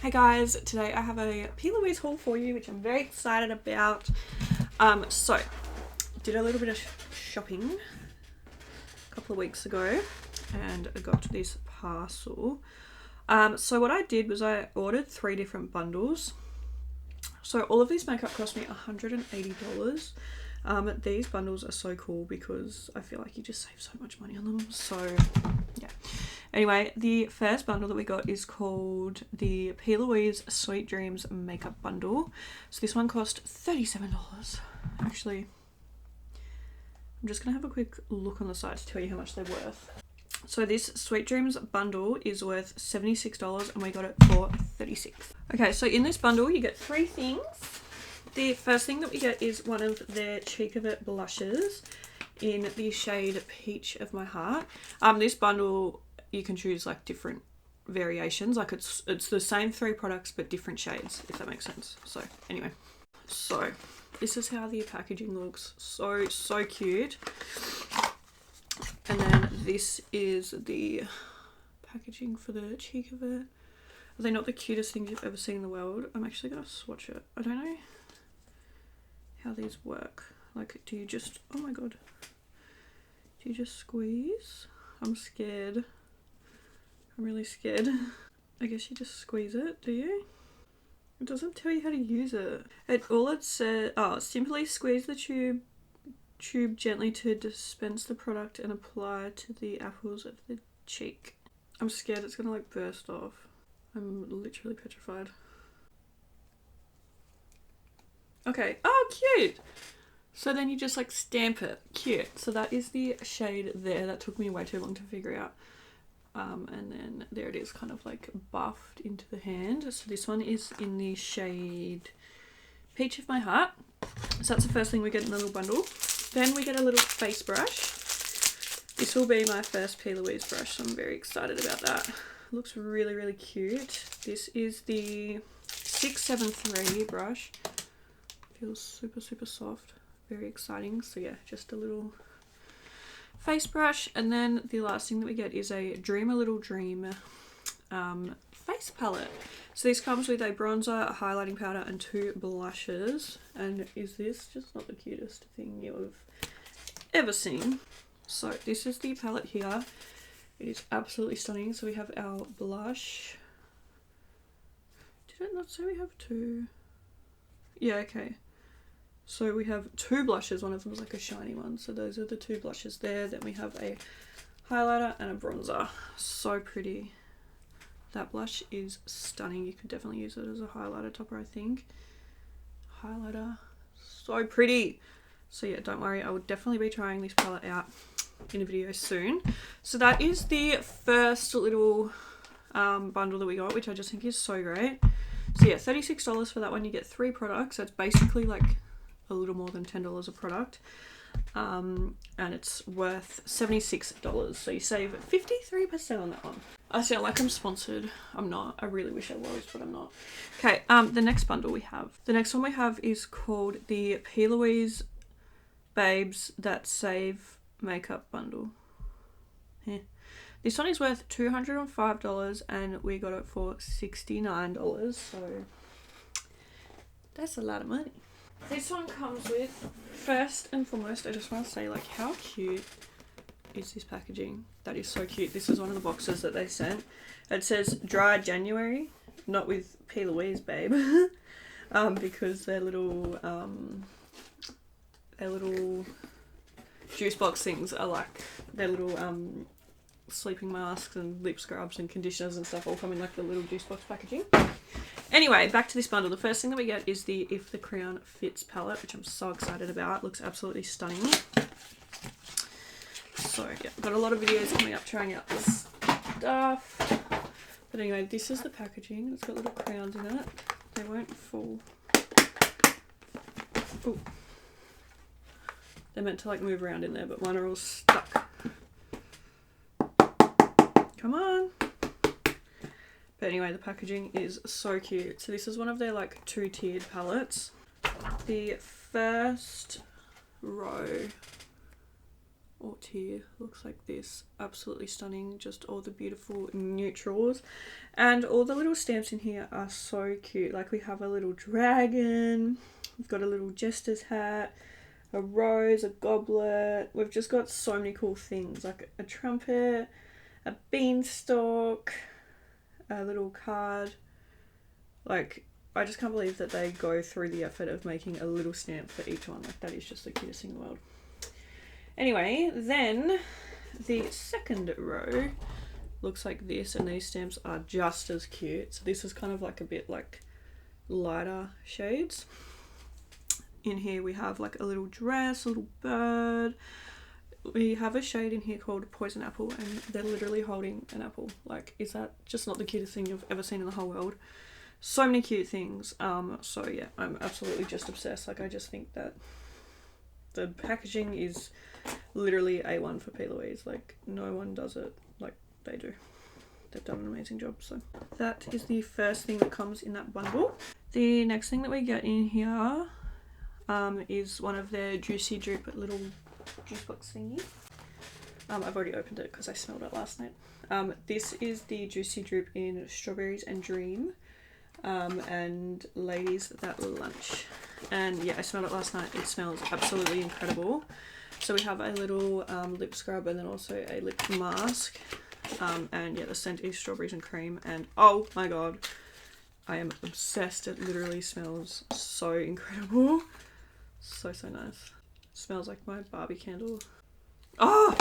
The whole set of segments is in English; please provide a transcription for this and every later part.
Hey guys, today I have a PLOUISE haul for you, which I'm very excited about. So did a little bit of shopping a couple of weeks ago and I got this parcel. So what I did was I ordered 3 different bundles. So all of this makeup cost me $180. These bundles are so cool because I feel like you just save so much money on them. So yeah. Anyway, the first bundle that we got is called the PLOUISE Sweet Dreams Makeup Bundle. So this one cost $37. Actually, I'm just going to have a quick look on the site to tell you how much they're worth. So this Sweet Dreams bundle is worth $76 and we got it for $36. Okay, so in this bundle you get 3 things. The first thing that we get is one of their Cheek of It blushes in the shade Peach of My Heart. This bundle, you can choose like different variations, like it's the same 3 products but different shades, if that makes sense. So anyway, so this is how the packaging looks. So cute. And then this is the packaging for the Cheek of It. Are they not the cutest things you've ever seen in the world? I'm actually gonna swatch it. I don't know how these work. Like, do you just, oh my god, do you just squeeze? I'm scared. I'm really scared. I guess you just squeeze it, do you? It doesn't tell you how to use it. All it says, oh, simply squeeze the tube gently to dispense the product and apply to the apples of the cheek. I'm scared it's gonna like burst off. I'm literally petrified. Okay, oh cute! So then you just like stamp it. Cute. So that is the shade there. That took me way too long to figure out. And then there it is, kind of like buffed into the hand. So this one is in the shade Peach of My Heart. So that's the first thing we get in the little bundle. Then we get a little face brush. This will be my first PLOUISE brush, so I'm very excited about that. It looks really cute. This is the 673 brush. Feels super soft. Very exciting. So yeah, just a little face brush. And then the last thing that we get is a Dream a Little Dream face palette. So this comes with a bronzer, a highlighting powder and 2 blushes. And is this just not the cutest thing you've ever seen? So this is the palette here. It is absolutely stunning. So we have our blush. Did it not say we have 2? Yeah, okay. So we have 2 blushes, one of them is like a shiny one. So those are the 2 blushes there. Then we have a highlighter and a bronzer. So pretty. That blush is stunning. You could definitely use it as a highlighter topper, I think. Highlighter. So pretty. So yeah, don't worry. I will definitely be trying this palette out in a video soon. So that is the first little bundle that we got, which I just think is so great. So yeah, $36 for that one. You get 3 products. So it's basically like a little more than $10 a product, and it's worth $76, so you save 53% on that one. I sound like I'm sponsored. I'm not. I really wish I was, but I'm not. Okay, the next bundle we have. The next one we have is called the PLOUISE Babes That Save Makeup Bundle. Yeah. This one is worth $205 and we got it for $69, so that's a lot of money. This one comes with, first and foremost, I just want to say, like, how cute is this packaging? That is so cute. This is one of the boxes that they sent. It says Dry January, not with PLOUISE babe, because their little juice box things are like their little sleeping masks and lip scrubs and conditioners and stuff all come in like the little juice box packaging. Anyway, back to this bundle. The first thing that we get is the If the Crown Fits palette, which I'm so excited about. It looks absolutely stunning. So yeah, I've got a lot of videos coming up trying out this stuff. But anyway, this is the packaging. It's got little crowns in it. They won't fall. Ooh. They're meant to like move around in there, but mine are all stuck. Come on. But anyway, the packaging is so cute. So this is one of their like 2-tiered palettes. The first row or tier looks like this. Absolutely stunning. Just all the beautiful neutrals, and all the little stamps in here are so cute. Like we have a little dragon, we've got a little jester's hat, a rose, a goblet. We've just got so many cool things, like a trumpet, a beanstalk, a little card. Like, I just can't believe that they go through the effort of making a little stamp for each one. Like, that is just the cutest thing in the world. Anyway, then the second row looks like this, and these stamps are just as cute. So this is kind of like a bit like lighter shades. In here we have like a little dress, a little bird. We have a shade in here called Poison Apple, and they're literally holding an apple. Like, is that just not the cutest thing you've ever seen in the whole world? So many cute things. So yeah, I'm absolutely just obsessed. Like, I just think that the packaging is literally A1 for PLOUISE. Like, no one does it like they do. They've done an amazing job. So that is the first thing that comes in that bundle. The next thing that we get in here is one of their Juicy Droop little juice box thingy. I've already opened it because I smelled it last night. This is the Juicy Droop in Strawberries and Dream, and Ladies That Lunch. And yeah, I smelled it last night. It smells absolutely incredible. So we have a little lip scrub and then also a lip mask. And yeah, the scent is strawberries and cream, and oh my god, I am obsessed. It literally smells so incredible. So nice. Smells like my Barbie candle. Oh!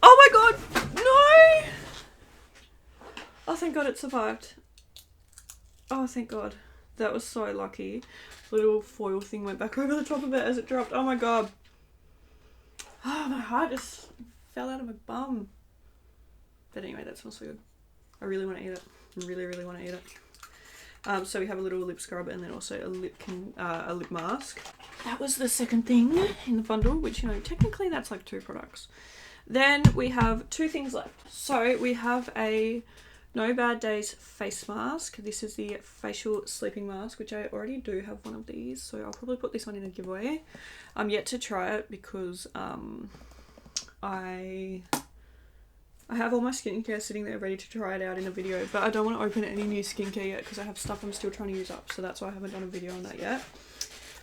Oh my god! No! Oh, thank god it survived. Oh, thank god. That was so lucky. Little foil thing went back over the top of it as it dropped. Oh my god. Oh, my heart just fell out of my bum. But anyway, that smells so good. I really want to eat it. Really want to eat it. So we have a little lip scrub and then also a lip mask. That was the second thing in the bundle, which, you know, technically that's like 2 products. Then we have 2 things left. So we have a No Bad Days face mask. This is the facial sleeping mask, which I already do have one of these. So I'll probably put this one in a giveaway. I'm yet to try it because I have all my skincare sitting there ready to try it out in a video, but I don't want to open any new skincare yet because I have stuff I'm still trying to use up, so that's why I haven't done a video on that yet.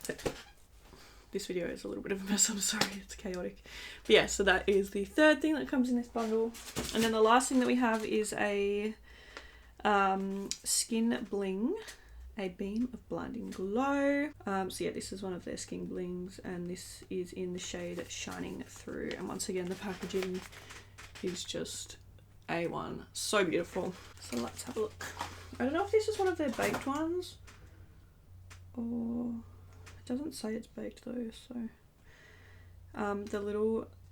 But this video is a little bit of a mess, I'm sorry, it's chaotic. But yeah, so that is the third thing that comes in this bundle. And then the last thing that we have is a Skin Bling, a beam of blinding glow. So yeah, this is one of their Skin Blings, and this is in the shade Shining Through. And once again, the packaging is just A1. So beautiful. So let's have a look. I don't know if this is one of their baked ones, or it doesn't say it's baked though. So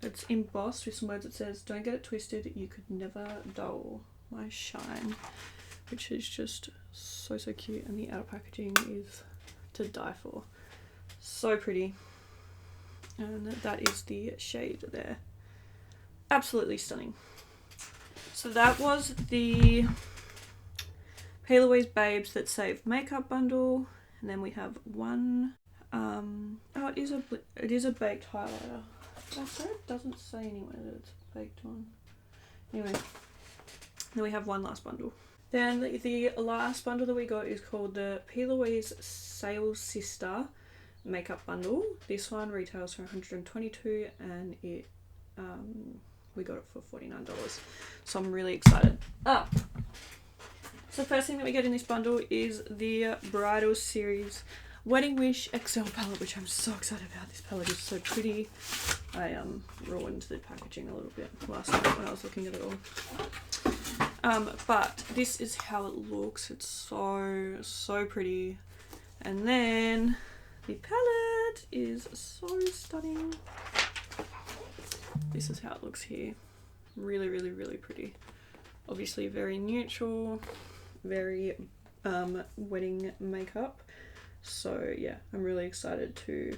it's embossed with some words. It says, "Don't get it twisted, you could never dull my shine," which is just so cute, and the outer packaging is to die for. So pretty. And that is the shade there. Absolutely stunning. So that was the PLOUISE Babes That Save Makeup bundle, and then we have one. Oh, it is a baked highlighter. I swear it doesn't say anywhere that it's a baked one. Anyway, then we have one last bundle. Then the last bundle that we got is called the PLOUISE Sales Sister Makeup Bundle. This one retails for $122, and it we got it for $49, so I'm really excited. So the first thing that we get in this bundle is the Bridal Series Wedding Wish XL palette, which I'm so excited about. This palette is so pretty. I ruined the packaging a little bit last night when I was looking at it all. But this is how it looks. It's so pretty. And then the palette is so stunning. This is how it looks here. Really pretty. Obviously very neutral, very wedding makeup. So yeah, I'm really excited to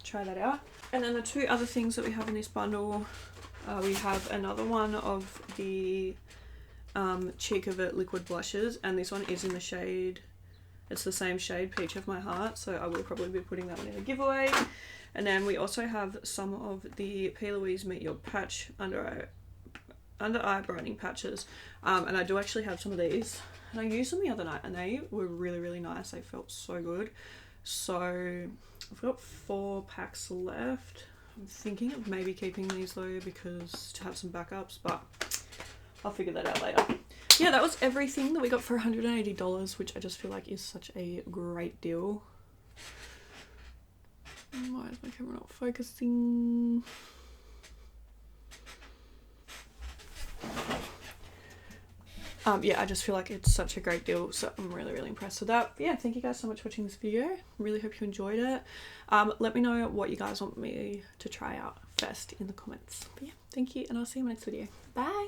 try that out. And then the 2 other things that we have in this bundle, we have another one of the Cheek of It liquid blushes, and this one is in the shade It's the same shade, Peach of My Heart, so I will probably be putting that one in a giveaway. And then we also have some of the PLOUISE Meet Your Patch under eye brightening patches, and I do actually have some of these, and I used them the other night and they were really, really nice. They felt so good. So I've got 4 packs left. I'm thinking of maybe keeping these though, because to have some backups, but I'll figure that out later. Yeah, that was everything that we got for $180, which I just feel like is such a great deal. Why is my camera not focusing? Yeah, I just feel like it's such a great deal, so I'm really, really impressed with that. But yeah, thank you guys so much for watching this video. Really hope you enjoyed it. Let me know what you guys want me to try out first in the comments. But yeah, thank you, and I'll see you in my next video. Bye!